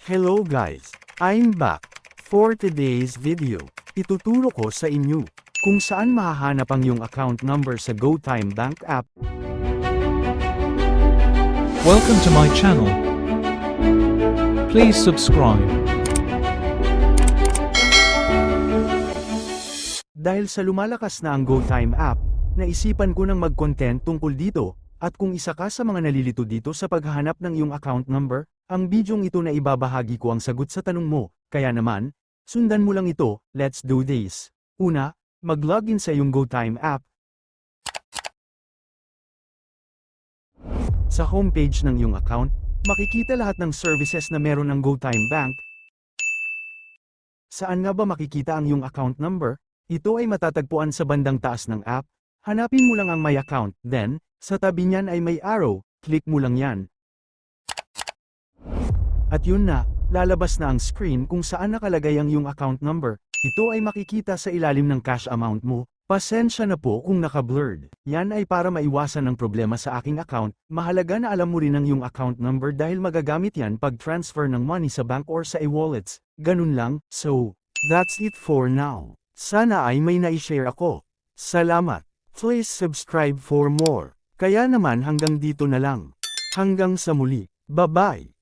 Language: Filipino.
Hello guys! I'm back. For today's video, ituturo ko sa inyo kung saan mahahanap ang iyong account number sa GoTime Bank app. Welcome to my channel. Please subscribe. Dahil sa lumalakas na ang GoTime app, naisipan ko ng mag-content tungkol dito, at kung isa ka sa mga nalilito dito sa paghahanap ng iyong account number, ang bidyong ito na ibabahagi ko ang sagot sa tanong mo, kaya naman, sundan mo lang ito, let's do this. Una, mag-login sa iyong GoTime app. Sa homepage ng iyong account, makikita lahat ng services na meron ng GoTime Bank. Saan nga ba makikita ang iyong account number? Ito ay matatagpuan sa bandang taas ng app. Hanapin mo lang ang My Account, then, sa tabi niyan ay may arrow, click mo lang yan. At yun na, lalabas na ang screen kung saan nakalagay ang iyong account number. Ito ay makikita sa ilalim ng cash amount mo. Pasensya na po kung naka-blurred. Yan ay para maiwasan ng problema sa aking account. Mahalaga na alam mo rin ang iyong account number dahil magagamit yan pag transfer ng money sa bank or sa e-wallets. Ganun lang, so, that's it for now. Sana ay may na-share ako. Salamat. Please subscribe for more. Kaya naman hanggang dito na lang. Hanggang sa muli. Bye-bye.